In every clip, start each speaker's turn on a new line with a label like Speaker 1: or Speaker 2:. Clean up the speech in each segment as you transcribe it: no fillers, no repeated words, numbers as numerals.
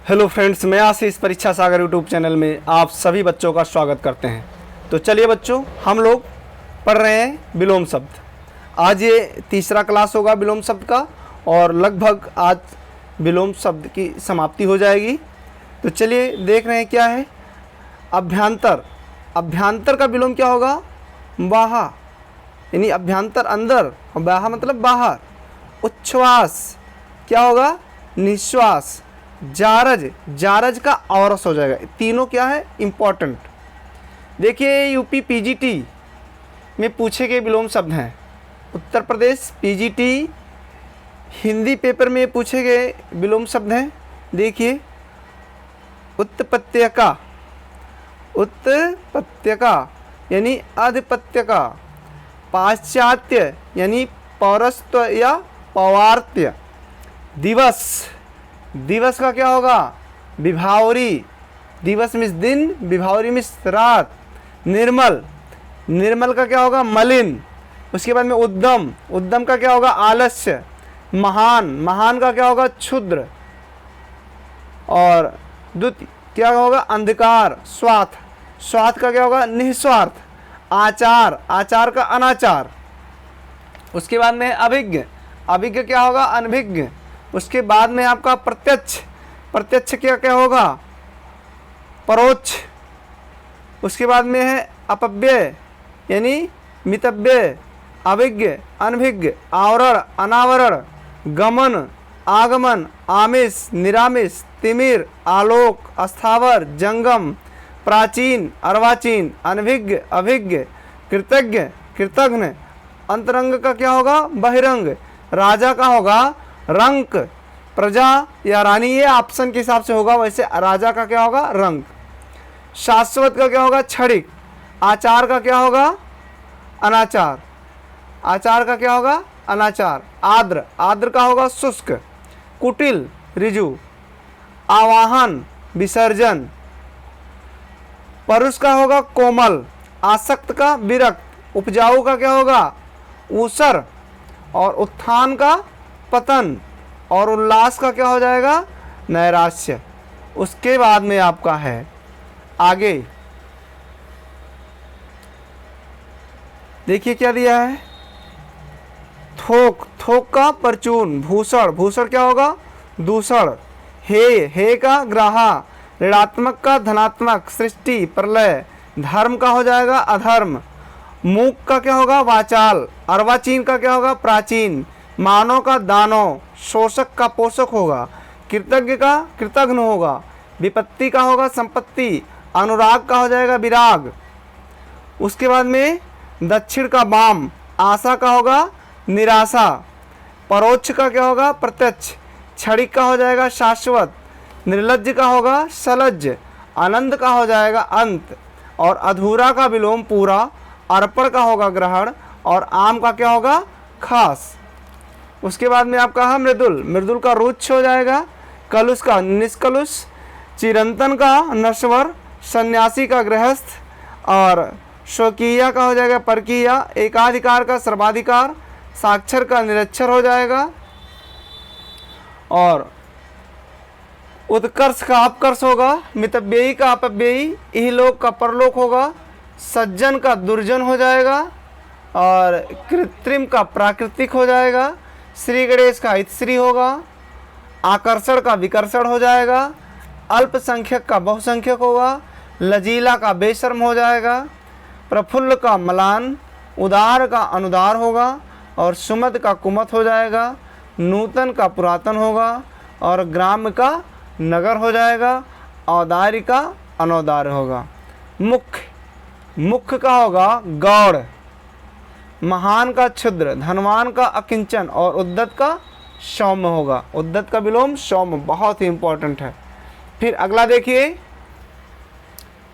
Speaker 1: Hello friends, मैं आशीष परीक्षा सागर YouTube channel में आप सभी बच्चों का स्वागत करते हैं। तो चलिए बच्चों, हम लोग पढ़ रहे हैं विलोम शब्द। आज ये तीसरा क्लास होगा विलोम शब्द का और लगभग आज विलोम शब्द की समाप्ति हो जाएगी। तो चलिए देख रहे हैं क्या है अभ्यंतर। अभ्यंतर का विलोम क्या होगा? बाहा, यानी अभ्यंतर अंदर और बाहा मतलब बाहर। उच्छ्वास क्या होगा? निश्वास। जारज, जारज का औरस हो जाएगा। तीनों क्या है? इम्पॉर्टेंट। देखिए यूपी पीजीटी में पूछे गए विलोम शब्द हैं। उत्तर प्रदेश पीजीटी हिंदी पेपर में पूछे गए विलोम शब्द हैं। देखिए उत्पत्त्यका, उत्पत्त्यका यानी आधिपत्य का। पाश्चात्य यानी पौरस्त्य या पौवार्त्य। दिवस, दिवस का क्या होगा? विभावरी। दिवस मिस दिन, विभावरी मिस रात। निर्मल, निर्मल का क्या होगा? मलिन। उसके बाद में उद्दम, उद्दम का क्या होगा? आलस्य। महान, महान का क्या होगा? क्षुद्र। और द्वितीय क्या होगा? अंधकार। स्वार्थ, स्वार्थ का क्या होगा? निस्वार्थ। आचार, आचार का अनाचार। उसके बाद में अभिज्ञ, अभिज्ञ क्या होगा? अनभिज्ञ। उसके बाद में आपका प्रत्यक्ष, प्रत्यक्ष क्या क्या होगा? परोक्ष। उसके बाद में है अपव्यय यानी मितव्यय। अभिज्ञ, अनभिज्ञ। आवरण, अनावरण। गमन, आगमन। आमिष, निरामिष। तिमिर, आलोक। अस्थावर, जंगम। प्राचीन, अर्वाचीन। अनभिज्ञ, अभिज्ञ। कृतज्ञ, कृतघ्न। अंतरंग का क्या होगा? बहिरंग। राजा का होगा? रंक। प्रजा या रानी, ये ऑप्शन के हिसाब से होगा, वैसे राजा का क्या होगा? रंक। शाश्वत का क्या होगा? क्षणिक। आचार का क्या होगा? अनाचार। आचार का क्या होगा? अनाचार। आर्द्र, आर्द्र का होगा? शुष्क। कुटिल, ऋजु। आवाहन, विसर्जन। परुष का होगा? कोमल। आसक्त का? विरक्त। उपजाऊ का क्या होगा? ऊसर। और उत्थान का? पतन। और उल्लास का क्या हो जाएगा? नैराश्य। उसके बाद में आपका है आगे, देखिए क्या दिया है? थोक, थोक का परचून। भूषण, भूषण क्या होगा? दूषण। हे का ग्राहा। ऋणात्मक का धनात्मक। सृष्टि, प्रलय। धर्म का हो जाएगा? अधर्म। मूक का क्या होगा? वाचाल। अर्वाचीन का क्या होगा? प्राचीन। मानव का दानव। शोषक का पोषक होगा। कृतज्ञ का कृतघ्न होगा। विपत्ति का होगा? संपत्ति। अनुराग का हो जाएगा? विराग। उसके बाद में दक्षिण का वाम। आशा का होगा? निराशा। परोक्ष का क्या होगा? प्रत्यक्ष। क्षणिक का हो जाएगा? शाश्वत। निर्लज्ज का होगा? सलज्ज। आनंद का हो जाएगा? अंत। और अधूरा का विलोम पूरा। अर्पण का होगा? ग्रहण। और आम का क्या होगा? खास। उसके बाद में आपका है मृदुल, मृदुल का रुच्छ हो जाएगा। कलुष का निष्कलुष। चिरंतन का नश्वर। सन्यासी का गृहस्थ। और शोकीया का हो जाएगा? परकीया। एकाधिकार का सर्वाधिकार। साक्षर का निरक्षर हो जाएगा। और उत्कर्ष का अपकर्ष होगा। मितव्ययी का अपव्ययी। इहलोक का परलोक होगा। सज्जन का दुर्जन हो जाएगा। और कृत्रिम का प्राकृतिक हो जाएगा। श्री गणेश का हितश्री होगा। आकर्षण का विकर्षण हो जाएगा। अल्पसंख्यक का बहुसंख्यक होगा। लजीला का बेशर्म हो जाएगा। प्रफुल्ल का मलान। उदार का अनुदार होगा। और सुमत का कुमत हो जाएगा। नूतन का पुरातन होगा। और ग्राम का नगर हो जाएगा। औदार्य का अनौदार्य होगा। मुख्य, मुख्य का होगा? गौड़। महान का क्षुद्र। धनवान का अकिंचन। और उद्दत का सौम्य होगा। उद्दत का विलोम सौम्य, बहुत ही इंपॉर्टेंट है। फिर अगला देखिए,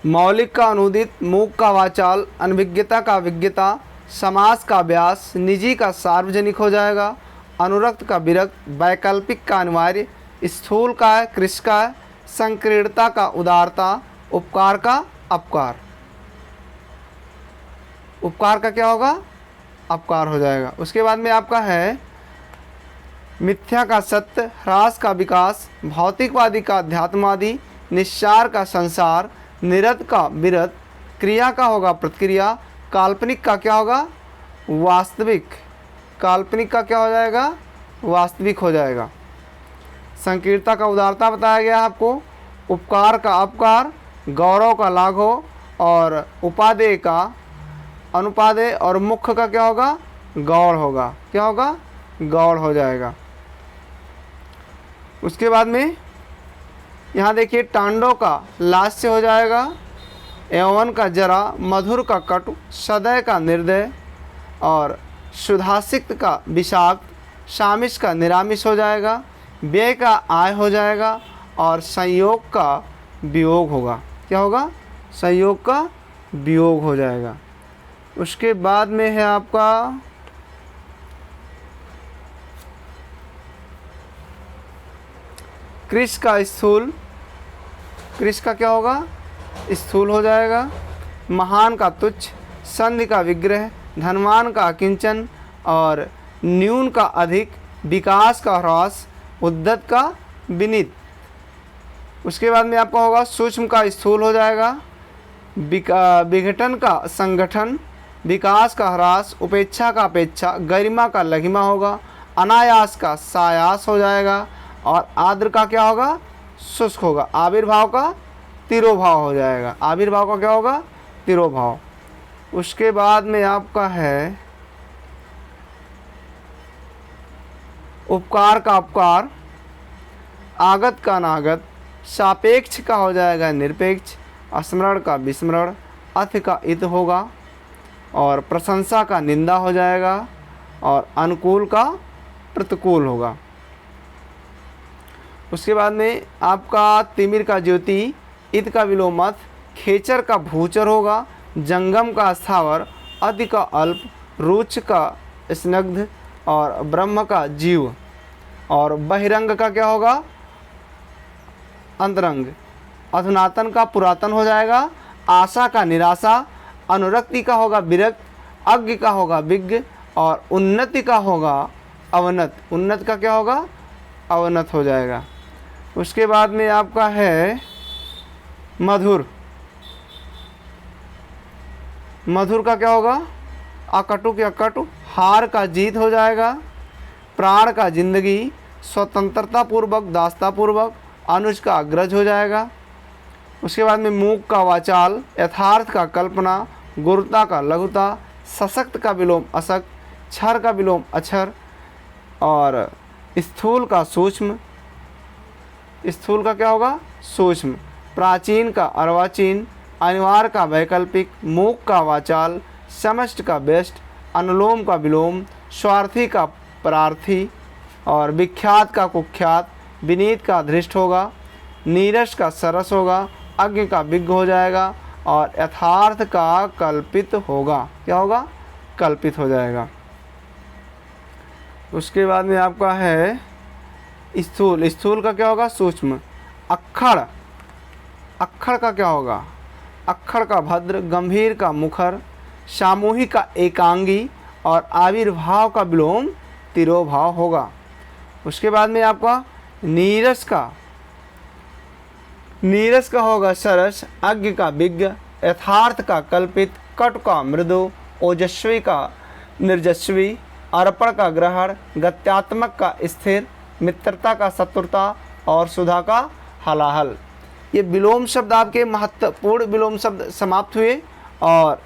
Speaker 1: मौलिक का अनुदित। मूक का वाचाल। अनभिज्ञता का विज्ञता। समास का व्यास। निजी का सार्वजनिक हो जाएगा। अनुरक्त का विरक्त। वैकल्पिक का अनिवार्य। स्थूल का कृश का। संकीर्णता का उदारता। उपकार का अपकार। उपकार का क्या होगा? अपकार हो जाएगा। उसके बाद में आपका है मिथ्या का सत्य, ह्रास का विकास, भौतिकवादी का अध्यात्मवादी, निस्सार का संसार, निरत का विरत, क्रिया का होगा प्रतिक्रिया, काल्पनिक का क्या होगा वास्तविक, काल्पनिक का क्या हो जाएगा वास्तविक हो जाएगा। संकीर्णता का उदारता बताया गया है आपको, उपकार का अपकार, गौरव का लाघव और उपादेय का अनुपादेय और मुख्य का क्या होगा गौड़ होगा, क्या होगा गौड़ हो जाएगा। उसके बाद में यहाँ देखिए टांडव का लास्य हो जाएगा, यौवन का जरा, मधुर का कटु, सदय का निर्दय और सुधासिक्त का विषाक्त, शामिश का निरामिष हो जाएगा, व्यय का आय हो जाएगा और संयोग का वियोग होगा, क्या होगा संयोग का वियोग हो जाएगा। उसके बाद में है आपका कृष का स्थूल, कृष का क्या होगा स्थूल हो जाएगा, महान का तुच्छ, संधि का विग्रह, धनवान का अकिंचन और न्यून का अधिक, विकास का ह्रास, उद्दत का विनीत। उसके बाद में आपका होगा सूक्ष्म का स्थूल हो जाएगा, विघटन का संगठन, विकास का ह्रास, उपेक्षा का अपेक्षा, गरिमा का लघिमा होगा, अनायास का सायास हो जाएगा और आर्द्र का क्या होगा शुष्क होगा, आविर्भाव का तिरोभाव हो जाएगा, आविर्भाव का क्या होगा तिरोभाव। उसके बाद में आपका है उपकार का अपकार, आगत का अनागत, सापेक्ष का हो जाएगा निरपेक्ष, स्मरण का विस्मरण, अथ का इत होगा और प्रशंसा का निंदा हो जाएगा और अनुकूल का प्रतिकूल होगा। उसके बाद में आपका तिमिर का ज्योति, इत का विलोमथ, खेचर का भूचर होगा, जंगम का स्थावर, अति का अल्प, रुच का स्निग्ध और ब्रह्म का जीव और बहिरंग का क्या होगा अंतरंग, अधुनातन का पुरातन हो जाएगा, आशा का निराशा, अनुरक्ति का होगा विरक्त, अज्ञ का होगा विज्ञ और उन्नति का होगा अवनत, उन्नत का क्या होगा अवनत हो जाएगा। उसके बाद में आपका है मधुर, मधुर का क्या होगा अकटु के अकटु, हार का जीत हो जाएगा, प्राण का जिंदगी, स्वतंत्रता पूर्वक दास्ता पूर्वक, अनुज का अग्रज हो जाएगा। उसके बाद में मूक का वाचाल, यथार्थ का कल्पना, गुरुता का लघुता, सशक्त का विलोम असक्त, क्षर का विलोम अक्षर और स्थूल का सूक्ष्म, स्थूल का क्या होगा सूक्ष्म, प्राचीन का अर्वाचीन, अनिवार्य का वैकल्पिक, मूक का वाचाल, समष्ट का व्यष्ट, अनुलोम का विलोम, स्वार्थी का परार्थी और विख्यात का कुख्यात, विनीत का धृष्ट होगा, नीरस का सरस होगा, अज्ञ का विज्ञ हो जाएगा और यथार्थ का कल्पित होगा, क्या होगा कल्पित हो जाएगा। उसके बाद में आपका है स्थूल, स्थूल का क्या होगा सूक्ष्म, अक्खड़, अक्खड़ का क्या होगा अक्खड़ का भद्र, गंभीर का मुखर, सामूहिक का एकांगी और आविर्भाव का विलोम तिरोभाव होगा। उसके बाद में आपका नीरस का होगा सरस, अज्ञ का विज्ञ, यथार्थ का कल्पित, कटु का मृदु, ओजस्वी का निर्जस्वी, अर्पण का ग्रहण, गत्यात्मक का स्थिर, मित्रता का शत्रुता और सुधा का हलाहल। ये विलोम शब्द आपके महत्वपूर्ण विलोम शब्द समाप्त हुए और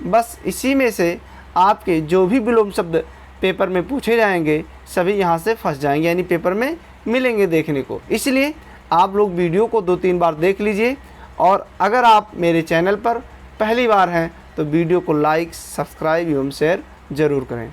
Speaker 1: बस इसी में से आपके जो भी विलोम शब्द पेपर में पूछे जाएंगे सभी यहाँ से फंस जाएंगे, यानी पेपर में मिलेंगे देखने को। इसलिए आप लोग वीडियो को 2-3 बार देख लीजिए और अगर आप मेरे चैनल पर पहली बार हैं तो वीडियो को लाइक, सब्सक्राइब एवं शेयर ज़रूर करें।